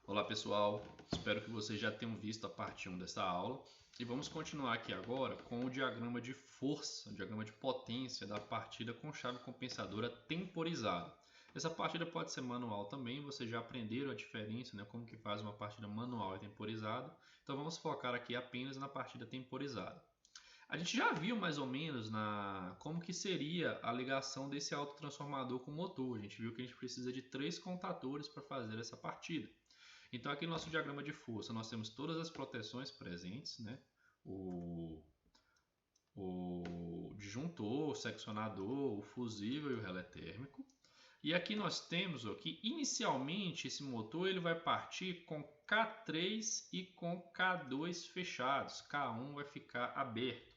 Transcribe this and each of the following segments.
Olá pessoal, espero que vocês já tenham visto a parte 1 dessa aula e vamos continuar aqui agora com o diagrama de força, o diagrama de potência da partida com chave compensadora temporizada. Essa partida pode ser manual também, vocês já aprenderam a diferença, né, como que faz uma partida manual e temporizada, então vamos focar aqui apenas na partida temporizada. A gente já viu mais ou menos como que seria a ligação desse autotransformador com o motor. A gente viu que a gente precisa de 3 contadores para fazer essa partida. Então aqui no nosso diagrama de força nós temos todas as proteções presentes, né? O disjuntor, o seccionador, o fusível e o relé térmico. E aqui nós temos que inicialmente esse motor ele vai partir com K3 e com K2 fechados. K1 vai ficar aberto.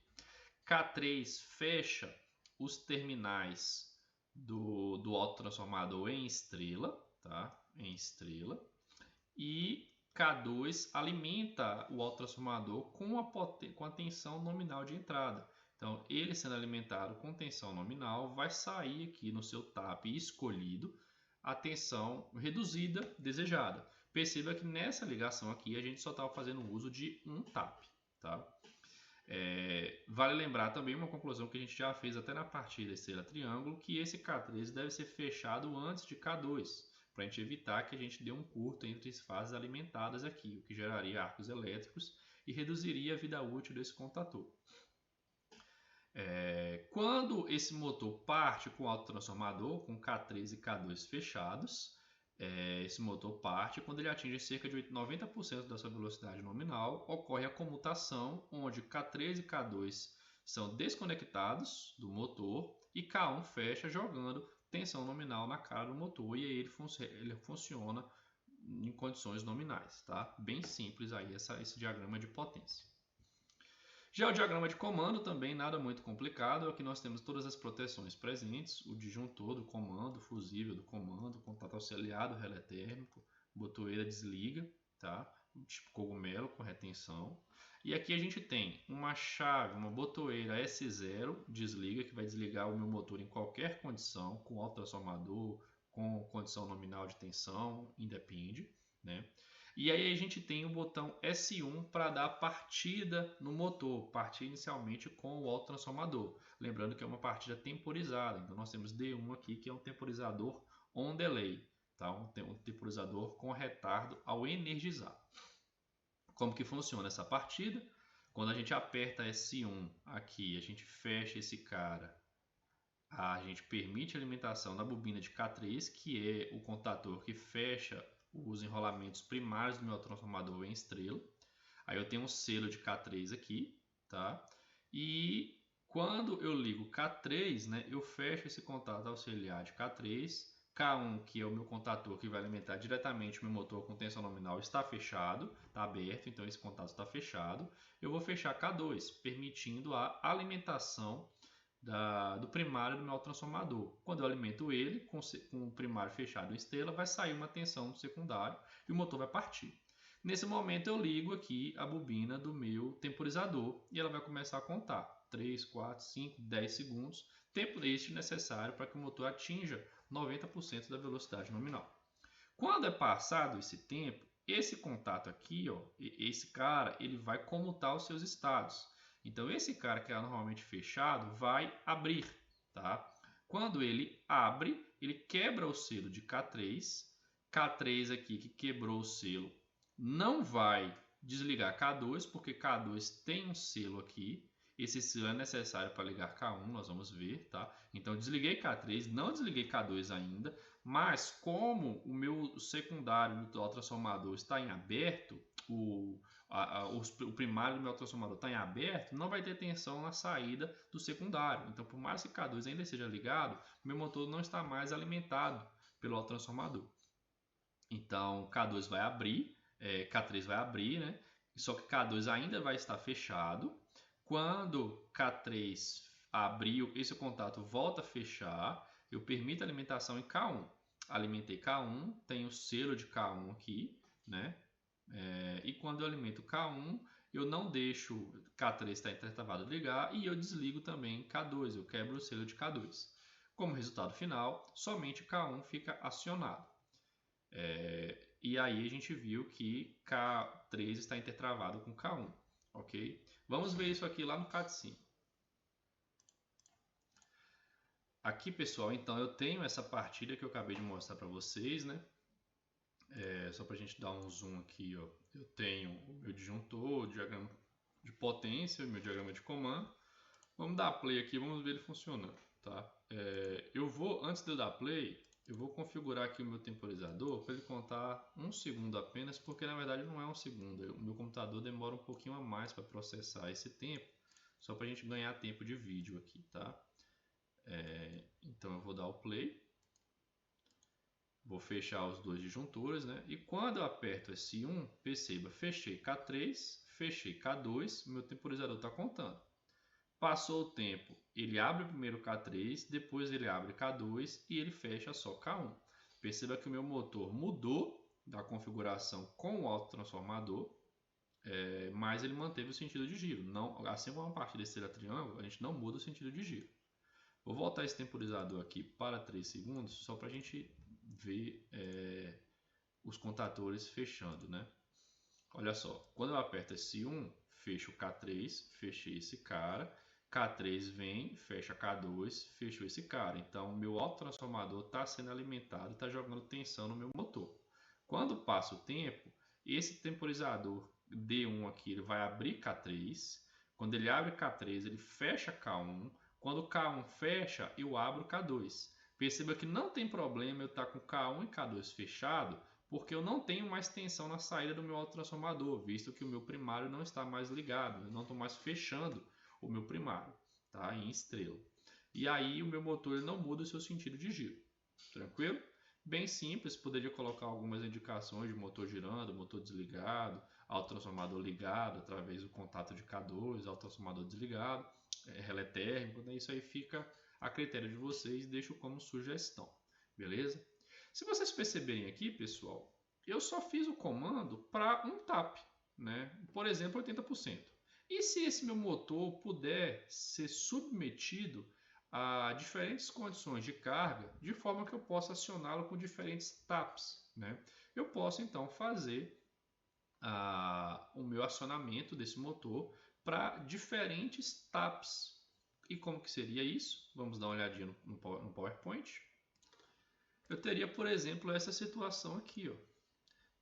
K3 fecha os terminais do autotransformador em estrela, tá? Em estrela. E K2 alimenta o autotransformador com a tensão nominal de entrada. Então, ele sendo alimentado com tensão nominal, vai sair aqui no seu tap escolhido a tensão reduzida desejada. Perceba que nessa ligação aqui a gente só estava fazendo uso de um tap. Tá? Vale lembrar também uma conclusão que a gente já fez até na partida estrela triângulo, que esse K3 deve ser fechado antes de K2, para a gente evitar que a gente dê um curto entre as fases alimentadas aqui, o que geraria arcos elétricos e reduziria a vida útil desse contator. Quando esse motor parte com o autotransformador, com K3 e K2 fechados, esse motor parte, quando ele atinge cerca de 90% da sua velocidade nominal, ocorre a comutação, onde K3 e K2 são desconectados do motor e K1 fecha jogando tensão nominal na cara do motor e aí ele funciona em condições nominais. Tá? Bem simples aí esse diagrama de potência. Já o diagrama de comando também nada muito complicado, aqui nós temos todas as proteções presentes, o disjuntor do comando, o fusível do comando, o contato auxiliar do relé térmico, botoeira desliga, tá? Tipo cogumelo com retenção. E aqui a gente tem uma chave, uma botoeira S0 desliga, que vai desligar o meu motor em qualquer condição, com autotransformador, com condição nominal de tensão, independe, né? E aí a gente tem o botão S1 para dar partida no motor, partir inicialmente com o autotransformador. Lembrando que é uma partida temporizada, então nós temos D1 aqui que é um temporizador on delay, tá? um temporizador com retardo ao energizar. Como que funciona essa partida? Quando a gente aperta S1 aqui, a gente fecha esse cara, a gente permite a alimentação da bobina de K3, que é o contator que fecha os enrolamentos primários do meu transformador em estrela. Aí eu tenho um selo de K3 aqui, tá? E quando eu ligo K3, né, eu fecho esse contato auxiliar de K3. K1, que é o meu contator que vai alimentar diretamente o meu motor com tensão nominal, está fechado, está aberto, então esse contato está fechado. Eu vou fechar K2, permitindo a alimentação do primário do meu transformador. Quando eu alimento ele com o primário fechado em estrela, vai sair uma tensão no secundário e o motor vai partir. Nesse momento eu ligo aqui a bobina do meu temporizador e ela vai começar a contar 3, 4, 5, 10 segundos, tempo este necessário para que o motor atinja 90% da velocidade nominal. Quando é passado esse tempo, esse contato aqui, esse cara, ele vai comutar os seus estados. Então esse cara que é normalmente fechado vai abrir, tá? Quando ele abre, ele quebra o selo de K3. K3 aqui que quebrou o selo não vai desligar K2, porque K2 tem um selo aqui. Esse selo é necessário para ligar K1, nós vamos ver, tá? Então desliguei K3, não desliguei K2 ainda, mas como o meu secundário do transformador está em aberto, o primário do meu transformador está em aberto, não vai ter tensão na saída do secundário. Então, por mais que K2 ainda esteja ligado, meu motor não está mais alimentado pelo autotransformador. Então, K2 vai abrir, K3 vai abrir, né? Só que K2 ainda vai estar fechado. Quando K3 abriu, esse contato volta a fechar, eu permito a alimentação em K1. Alimentei K1, tenho o selo de K1 aqui, né? E quando eu alimento K1, eu não deixo K3 estar travado ligar e eu desligo também K2, eu quebro o selo de K2. Como resultado final, somente K1 fica acionado. e aí a gente viu que K3 está intertravado com K1, ok? Vamos ver isso aqui lá no K de cima. Aqui, pessoal, então eu tenho essa partilha que eu acabei de mostrar para vocês, né? Só para a gente dar um zoom aqui, ó. Eu tenho o meu disjuntor, o diagrama de potência, o meu diagrama de comando. Vamos dar play aqui, vamos ver ele funcionando, tá? Antes de eu dar play, eu vou configurar aqui o meu temporizador para ele contar 1 segundo apenas, porque na verdade não é 1 segundo. O meu computador demora um pouquinho a mais para processar esse tempo, só para a gente ganhar tempo de vídeo aqui, tá? Então eu vou dar o play. Vou fechar os dois disjuntores, né? E quando eu aperto S1, perceba, fechei K3, fechei K2, meu temporizador está contando. Passou o tempo, ele abre primeiro K3, depois ele abre K2 e ele fecha só K1. Perceba que o meu motor mudou da configuração com o autotransformador, mas ele manteve o sentido de giro. Não, assim como a partir desse triângulo, a gente não muda o sentido de giro. Vou voltar esse temporizador aqui para 3 segundos, só para a gente ver os contatores fechando, né? Olha só, quando eu aperto S1, fecho K3, fechei esse cara, K3 vem, fecha K2, fecho esse cara. Então, meu autotransformador está sendo alimentado, está jogando tensão no meu motor. Quando passa o tempo, esse temporizador D1 aqui ele vai abrir K3. Quando ele abre K3, ele fecha K1. Quando K1 fecha, eu abro K2. Perceba que não tem problema eu estar com K1 e K2 fechado, porque eu não tenho mais tensão na saída do meu autotransformador, visto que o meu primário não está mais ligado, eu não estou mais fechando o meu primário, tá? Em estrela. E aí o meu motor ele não muda o seu sentido de giro, tranquilo? Bem simples, poderia colocar algumas indicações de motor girando, motor desligado, autotransformador ligado através do contato de K2, autotransformador desligado, relé térmico, né? Isso aí fica a critério de vocês, deixo como sugestão, beleza? Se vocês perceberem aqui, pessoal, eu só fiz o comando para um tap, né? Por exemplo, 80%. E se esse meu motor puder ser submetido a diferentes condições de carga, de forma que eu possa acioná-lo com diferentes taps, né? Eu posso então fazer o meu acionamento desse motor para diferentes taps. E como que seria isso? Vamos dar uma olhadinha no PowerPoint. Eu teria, por exemplo, essa situação aqui, ó.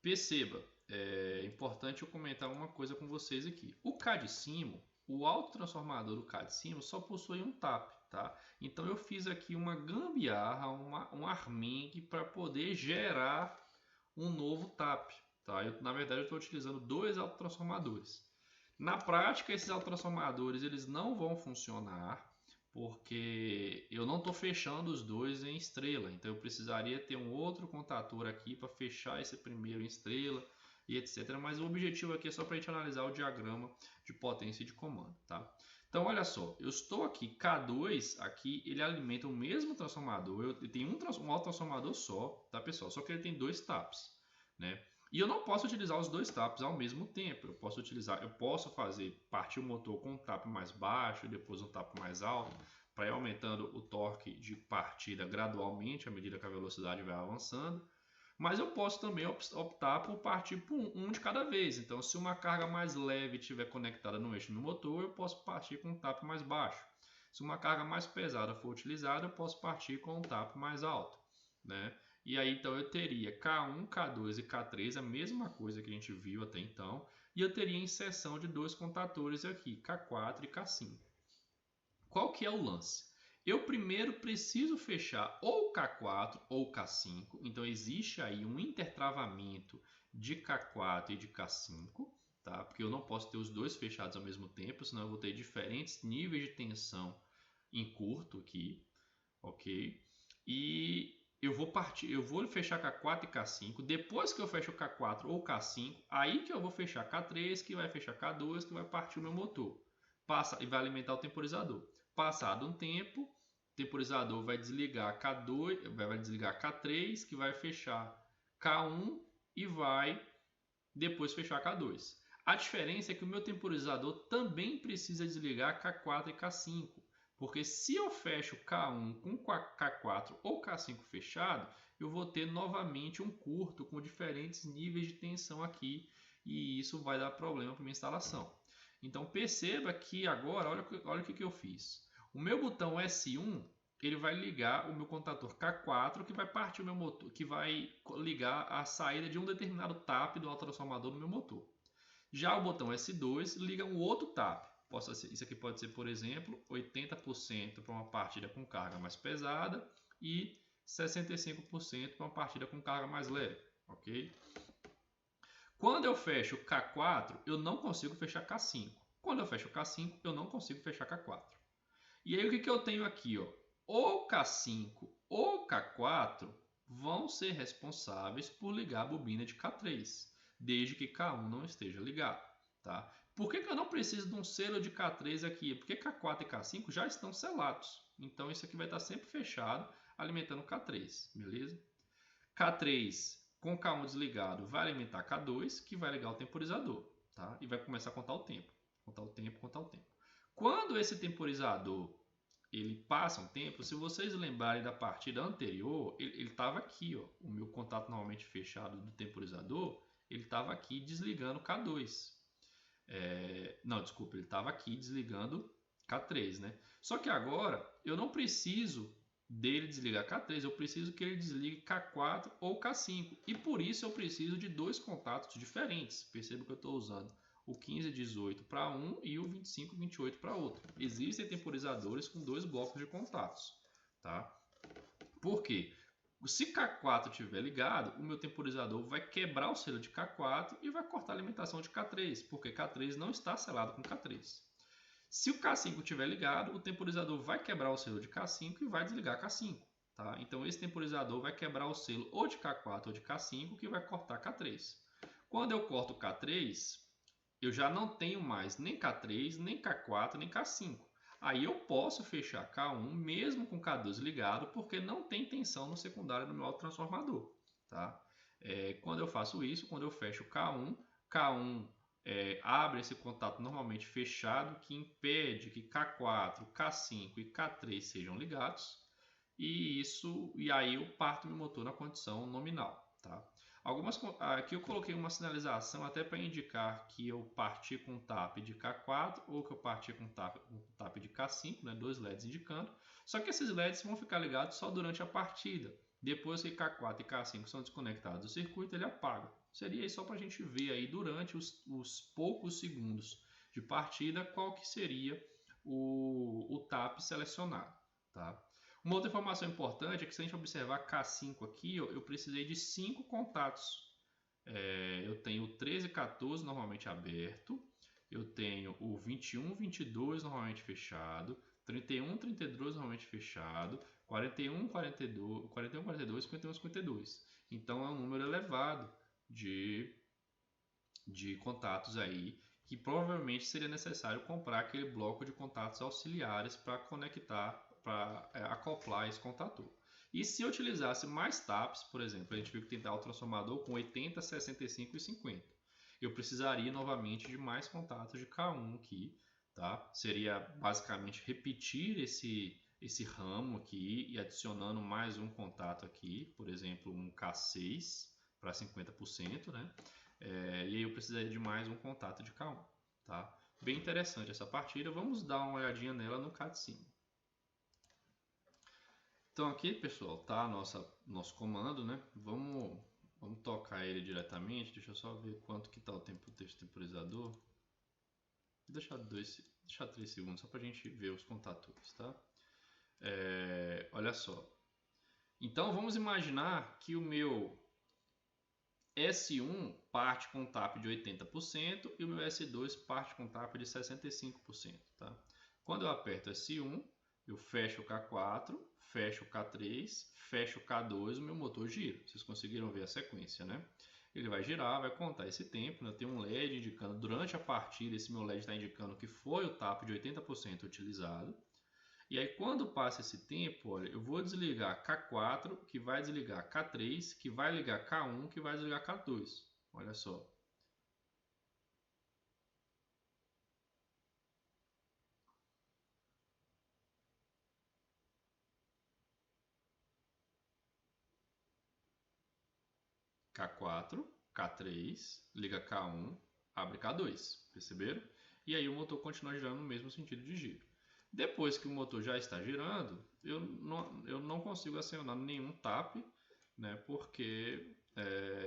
Perceba, é importante eu comentar uma coisa com vocês aqui. O Cadicimo, o autotransformador do Cadicimo só possui um tap, tá? Então eu fiz aqui uma gambiarra, um armengue para poder gerar um novo tap, tá? Na verdade eu estou utilizando dois autotransformadores. Na prática esses autotransformadores eles não vão funcionar, porque eu não estou fechando os dois em estrela, então eu precisaria ter um outro contator aqui para fechar esse primeiro em estrela e etc. Mas o objetivo aqui é só para a gente analisar o diagrama de potência e de comando, tá? Então olha só, eu estou aqui, K2 aqui, ele alimenta o mesmo transformador, ele tem um autotransformador só, tá pessoal? Só que ele tem dois taps, né? E eu não posso utilizar os dois taps ao mesmo tempo. Eu posso partir o motor com um tap mais baixo e depois um tap mais alto, para ir aumentando o torque de partida gradualmente à medida que a velocidade vai avançando. Mas eu posso também optar por partir por um de cada vez. Então, se uma carga mais leve estiver conectada no eixo do motor, eu posso partir com um tap mais baixo. Se uma carga mais pesada for utilizada, eu posso partir com um tap mais alto, né? E aí então eu teria K1, K2 e K3, a mesma coisa que a gente viu até então, e eu teria inserção de dois contatores aqui, K4 e K5. Qual que é o lance? Eu primeiro preciso fechar ou K4 ou K5, então existe aí um intertravamento de K4 e de K5, tá? Porque eu não posso ter os dois fechados ao mesmo tempo, senão eu vou ter diferentes níveis de tensão em curto aqui, ok? E eu vou fechar K4 e K5, depois que eu fecho K4 ou K5, aí que eu vou fechar K3, que vai fechar K2, que vai partir o meu motor. E vai alimentar o temporizador. Passado um tempo, o temporizador vai desligar K2, vai desligar K3, que vai fechar K1 e vai depois fechar K2. A diferença é que o meu temporizador também precisa desligar K4 e K5. Porque se eu fecho K1 com K4 ou K5 fechado, eu vou ter novamente um curto com diferentes níveis de tensão aqui e isso vai dar problema para minha instalação. Então perceba que agora, olha o que eu fiz. O meu botão S1 ele vai ligar o meu contator K4 que vai partir o meu motor, que vai ligar a saída de um determinado tap do autotransformador no meu motor. Já o botão S2 liga um outro tap. Isso aqui pode ser, por exemplo, 80% para uma partida com carga mais pesada e 65% para uma partida com carga mais leve, ok? Quando eu fecho K4, eu não consigo fechar K5. Quando eu fecho K5, eu não consigo fechar K4. E aí o que eu tenho aqui? Ó? Ou K5 ou K4 vão ser responsáveis por ligar a bobina de K3, desde que K1 não esteja ligado. Tá? Por que eu não preciso de um selo de K3 aqui? Porque K4 e K5 já estão selados. Então isso aqui vai estar sempre fechado, alimentando K3, beleza? K3 com K1 desligado vai alimentar K2, que vai ligar o temporizador, tá? E vai começar a contar o tempo. Contar o tempo, contar o tempo. Quando esse temporizador ele passa um tempo, se vocês lembrarem da partida anterior, ele estava aqui, ó, o meu contato normalmente fechado do temporizador, ele estava aqui desligando K2. Não, desculpa, ele estava aqui desligando K3, né? Só que agora eu não preciso dele desligar K3, eu preciso que ele desligue K4 ou K5. E por isso eu preciso de dois contatos diferentes. Perceba que eu estou usando o 1518 para um e o 2528 para outro. Existem temporizadores com dois blocos de contatos, tá? Por quê? Se K4 estiver ligado, o meu temporizador vai quebrar o selo de K4 e vai cortar a alimentação de K3, porque K3 não está selado com K3. Se o K5 estiver ligado, o temporizador vai quebrar o selo de K5 e vai desligar K5. Tá? Então esse temporizador vai quebrar o selo ou de K4 ou de K5, que vai cortar K3. Quando eu corto K3, eu já não tenho mais nem K3, nem K4, nem K5. Aí eu posso fechar K1 mesmo com K2 ligado, porque não tem tensão no secundário do meu autotransformador. Tá? Quando eu faço isso, quando eu fecho K1, K1 abre esse contato normalmente fechado, que impede que K4, K5 e K3 sejam ligados. E aí eu parto meu motor na condição nominal. Tá? Aqui eu coloquei uma sinalização até para indicar que eu parti com tap de K4 ou que eu parti com tap de K5, né? Dois LEDs indicando. Só que esses LEDs vão ficar ligados só durante a partida. Depois que K4 e K5 são desconectados do circuito, ele apaga. Seria só para a gente ver aí durante os poucos segundos de partida qual que seria o tap selecionado. Tá? Uma outra informação importante é que se a gente observar K5 aqui, ó, eu precisei de 5 contatos. Eu tenho o 13 e 14 normalmente aberto, eu tenho o 21 22 normalmente fechado, 31 32 normalmente fechado, 41 42, 41 42, 51 52. Então é um número elevado de contatos aí, que provavelmente seria necessário comprar aquele bloco de contatos auxiliares para conectar, para acoplar esse contator. E se eu utilizasse mais taps, por exemplo, a gente viu que tem o transformador com 80, 65 e 50. Eu precisaria novamente de mais contatos de K1 aqui, tá? Seria basicamente repetir esse ramo aqui e adicionando mais um contato aqui, por exemplo, um K6 para 50%, né? E aí eu precisaria de mais um contato de K1, tá? Bem interessante essa partida, vamos dar uma olhadinha nela no CAD5. Então aqui, pessoal, tá nosso comando, né? Vamos tocar ele diretamente, deixa eu só ver quanto que tá o tempo do texto temporizador. Vou deixar 3 segundos só para a gente ver os contatores, tá? Olha só. Então vamos imaginar que o meu S1 parte com tap de 80% e o meu S2 parte com tap de 65%. Tá? Quando eu aperto S1, eu fecho o K4, fecho o K3, fecho o K2, o meu motor gira. Vocês conseguiram ver a sequência, né? Ele vai girar, vai contar esse tempo, né? Tem um LED indicando, durante a partida, esse meu LED está indicando que foi o tap de 80% utilizado. E aí quando passa esse tempo, olha, eu vou desligar K4, que vai desligar K3, que vai ligar K1, que vai desligar K2. Olha só. K4, K3, liga K1, abre K2, perceberam? E aí o motor continua girando no mesmo sentido de giro. Depois que o motor já está girando, eu não consigo acionar nenhum tap, né, porque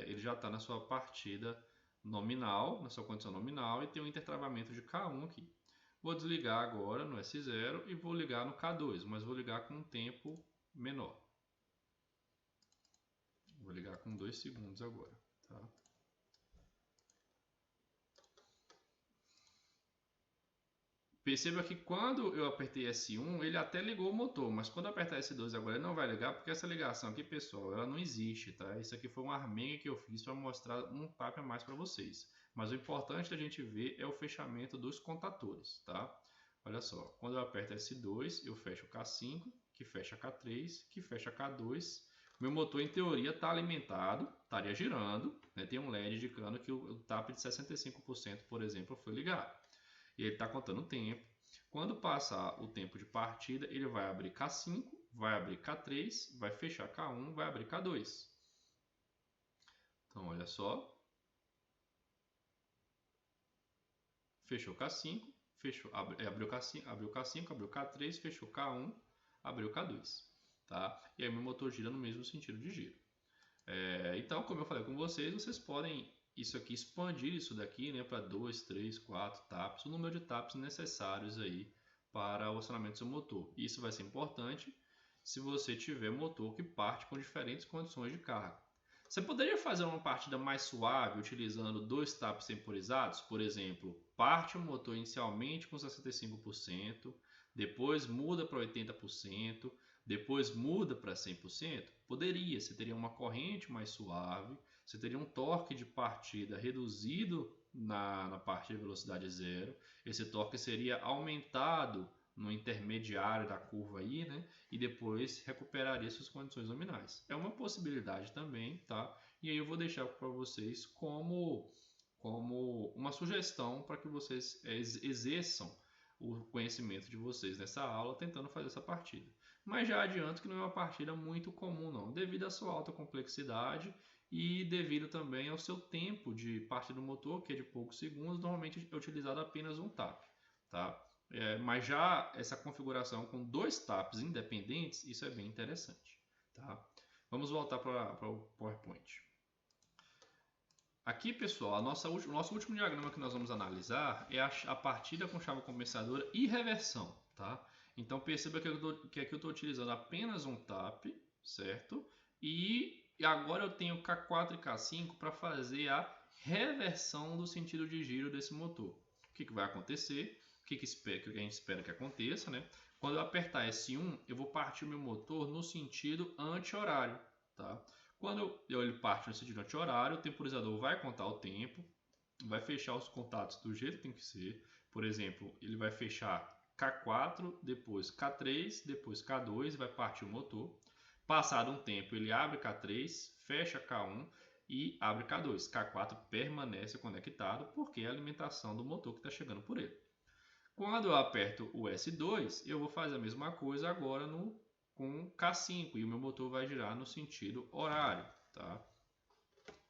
ele já está na sua partida nominal, na sua condição nominal, e tem um intertravamento de K1 aqui. Vou desligar agora no S0 e vou ligar no K2, mas vou ligar com um tempo menor. Vou ligar com 2 segundos agora, tá? Perceba que quando eu apertei S1, ele até ligou o motor, mas quando eu apertar S2 agora ele não vai ligar, porque essa ligação aqui, pessoal, ela não existe, tá? Isso aqui foi um armengue que eu fiz para mostrar um tap a mais para vocês. Mas o importante da gente ver é o fechamento dos contatores, tá? Olha só, quando eu aperto S2, eu fecho o K5, que fecha K3, que fecha K2. Meu motor, em teoria, está alimentado, estaria girando, né? Tem um LED indicando que o tap de 65%, por exemplo, foi ligado. E ele está contando o tempo. Quando passar o tempo de partida, ele vai abrir K5, vai abrir K3, vai fechar K1, vai abrir K2. Então, olha só. Fechou K5, abriu K5, abriu K3, fechou K1, abriu K2. Tá? E aí meu motor gira no mesmo sentido de giro. Então, como eu falei com vocês, vocês podem expandir isso daqui, né, para 2, 3, 4 taps, o número de taps necessários aí para o acionamento do seu motor. Isso vai ser importante se você tiver motor que parte com diferentes condições de carga. Você poderia fazer uma partida mais suave utilizando 2 taps temporizados? Por exemplo, parte o motor inicialmente com 65%, depois muda para 80%, depois muda para 100%? Poderia, você teria uma corrente mais suave, você teria um torque de partida reduzido na parte de velocidade zero, esse torque seria aumentado no intermediário da curva aí, né? E depois recuperaria suas condições nominais. É uma possibilidade também, tá? E aí eu vou deixar para vocês como uma sugestão para que vocês exerçam o conhecimento de vocês nessa aula tentando fazer essa partida. Mas já adianto que não é uma partida muito comum não, devido à sua alta complexidade e devido também ao seu tempo de partida do motor, que é de poucos segundos, normalmente é utilizado apenas um tap, tá? Mas já essa configuração com 2 taps independentes, isso é bem interessante, tá? Vamos voltar para o PowerPoint. Aqui, pessoal, o nosso último diagrama que nós vamos analisar é a partida com chave compensadora e reversão, tá? Então perceba que aqui eu estou utilizando apenas um tap, certo? E agora eu tenho K4 e K5 para fazer a reversão do sentido de giro desse motor. O que vai acontecer? O que a gente espera que aconteça, né? Quando eu apertar S1, eu vou partir o meu motor no sentido anti-horário, tá? Quando ele parte no sentido anti-horário, o temporizador vai contar o tempo, vai fechar os contatos do jeito que tem que ser. Por exemplo, ele vai fechar K4, depois K3, depois K2, vai partir o motor. Passado um tempo, ele abre K3, fecha K1 e abre K2. K4 permanece conectado porque é a alimentação do motor que está chegando por ele. Quando eu aperto o S2, eu vou fazer a mesma coisa agora com K5 e o meu motor vai girar no sentido horário, tá?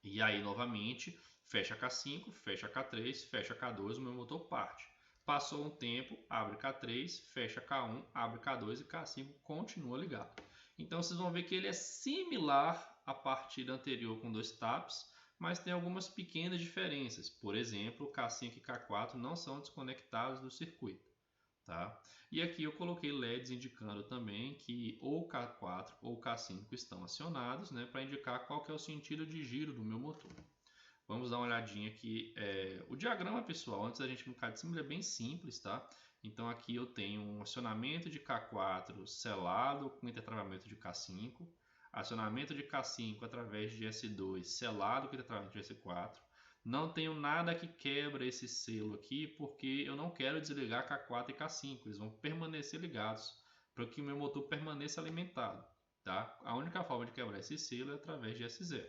E aí, novamente, fecha K5, fecha K3, fecha K2, o meu motor parte. Passou um tempo, abre K3, fecha K1, abre K2 e K5 continua ligado. Então, vocês vão ver que ele é similar à partida anterior com 2 taps, mas tem algumas pequenas diferenças. Por exemplo, K5 e K4 não são desconectados do circuito, tá? E aqui eu coloquei LEDs indicando também que ou K4 ou K5 estão acionados, né, para indicar qual que é o sentido de giro do meu motor. Vamos dar uma olhadinha aqui. O diagrama, pessoal, antes da gente brincar de cima, ele é bem simples, tá? Então aqui eu tenho um acionamento de K4 selado com intertravamento de K5, acionamento de K5 através de S2 selado com intertravamento de S4. Não tenho nada que quebra esse selo aqui, porque eu não quero desligar K4 e K5, eles vão permanecer ligados para que o meu motor permaneça alimentado, tá? A única forma de quebrar esse selo é através de S0.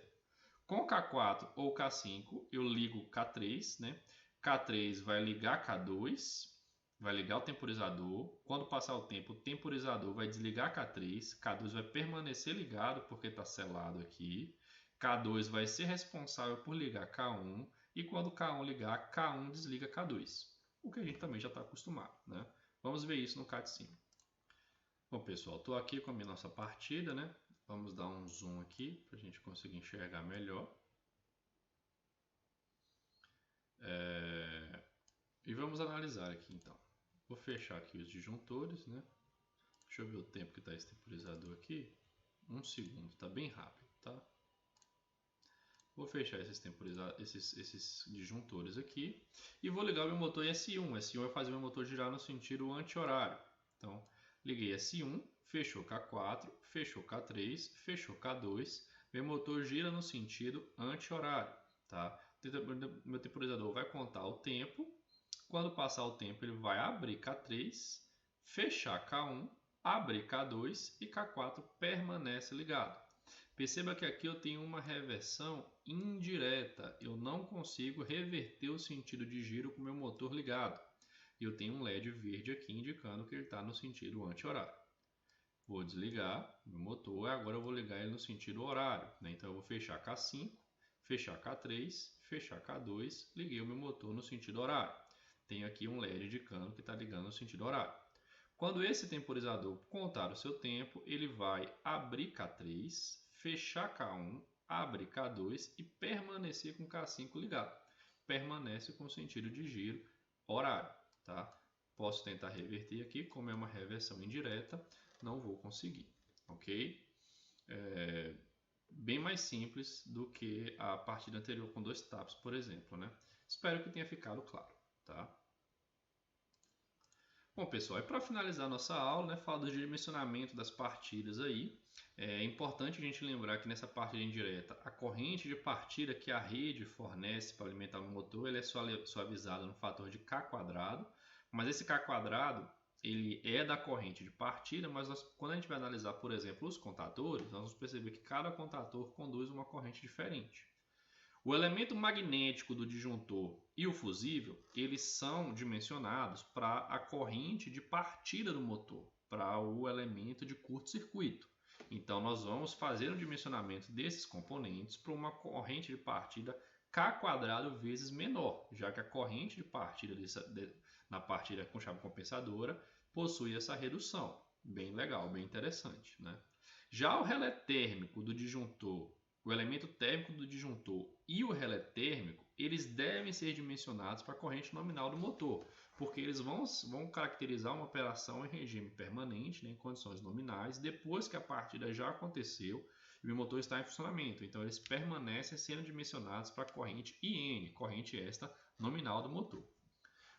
Com K4 ou K5, eu ligo K3, né? K3 vai ligar K2, vai ligar o temporizador. Quando passar o tempo, o temporizador vai desligar K3, K2 vai permanecer ligado porque está selado aqui. K2 vai ser responsável por ligar K1 e quando K1 ligar, K1 desliga K2. O que a gente também já está acostumado, né? Vamos ver isso no K de cima. Bom, pessoal, estou aqui com a nossa partida, né? Vamos dar um zoom aqui para a gente conseguir enxergar melhor. E vamos analisar aqui então. Vou fechar aqui os disjuntores, né? Deixa eu ver o tempo que está esse temporizador aqui. 1 segundo, está bem rápido, tá? Vou fechar esses disjuntores aqui e vou ligar o meu motor S1. S1 vai fazer o meu motor girar no sentido anti-horário. Então, liguei S1, fechou K4, fechou K3, fechou K2. Meu motor gira no sentido anti-horário, tá? Meu temporizador vai contar o tempo. Quando passar o tempo, ele vai abrir K3, fechar K1, abrir K2 e K4 permanece ligado. Perceba que aqui eu tenho uma reversão indireta. Eu não consigo reverter o sentido de giro com o meu motor ligado. E eu tenho um LED verde aqui indicando que ele está no sentido anti-horário. Vou desligar o motor e agora eu vou ligar ele no sentido horário, né? Então eu vou fechar K5, fechar K3, fechar K2, liguei o meu motor no sentido horário. Tenho aqui um LED indicando que está ligando no sentido horário. Quando esse temporizador contar o seu tempo, ele vai abrir K3, fechar K1, abrir K2 e permanecer com K5 ligado. Permanece com o sentido de giro horário, tá? Posso tentar reverter aqui, como é uma reversão indireta, não vou conseguir, ok? Bem mais simples do que a partida anterior com 2 taps, por exemplo, né? Espero que tenha ficado claro, tá? Bom, pessoal, e para finalizar nossa aula, né, falar do dimensionamento das partidas aí, é importante a gente lembrar que nessa partida indireta, a corrente de partida que a rede fornece para alimentar o motor, ele é suavizada no fator de K², mas esse K², ele é da corrente de partida, mas quando a gente vai analisar, por exemplo, os contadores, nós vamos perceber que cada contador conduz uma corrente diferente. O elemento magnético do disjuntor e o fusível, eles são dimensionados para a corrente de partida do motor, para o elemento de curto-circuito. Então, nós vamos fazer o dimensionamento desses componentes para uma corrente de partida K² vezes menor, já que a corrente de partida na partida com chave compensadora possui essa redução. Bem legal, bem interessante, né? Já o relé térmico do disjuntor, o elemento térmico do disjuntor e o relé térmico, eles devem ser dimensionados para a corrente nominal do motor, porque eles vão caracterizar uma operação em regime permanente, né, em condições nominais, depois que a partida já aconteceu e o motor está em funcionamento. Então, eles permanecem sendo dimensionados para a corrente IN, corrente esta nominal do motor.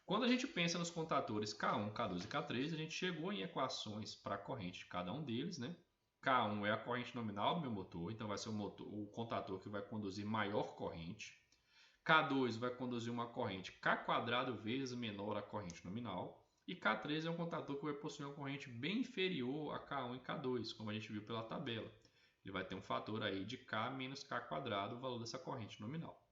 Quando a gente pensa nos contadores K1, K2 e K3, a gente chegou em equações para a corrente de cada um deles, né? K1 é a corrente nominal do meu motor, então vai ser o contador que vai conduzir maior corrente. K2 vai conduzir uma corrente K² vezes menor a corrente nominal. E K3 é um contador que vai possuir uma corrente bem inferior a K1 e K2, como a gente viu pela tabela. Ele vai ter um fator aí de K menos K², o valor dessa corrente nominal.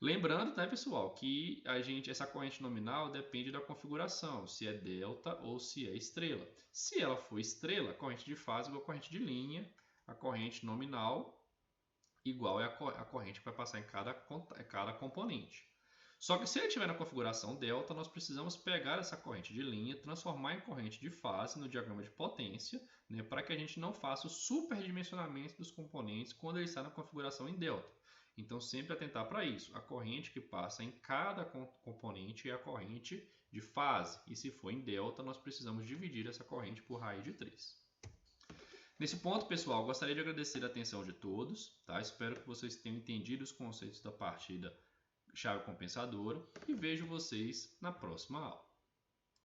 Lembrando, né, pessoal, que essa corrente nominal depende da configuração, se é delta ou se é estrela. Se ela for estrela, a corrente de fase igual a corrente de linha, a corrente nominal igual é a corrente que vai passar em cada componente. Só que se ele estiver na configuração delta, nós precisamos pegar essa corrente de linha, transformar em corrente de fase no diagrama de potência, né, para que a gente não faça o superdimensionamento dos componentes quando ele está na configuração em delta. Então, sempre atentar para isso. A corrente que passa em cada componente é a corrente de fase. E se for em delta, nós precisamos dividir essa corrente por raiz de 3. Nesse ponto, pessoal, gostaria de agradecer a atenção de todos. Tá? Espero que vocês tenham entendido os conceitos da partida chave compensadora. E vejo vocês na próxima aula.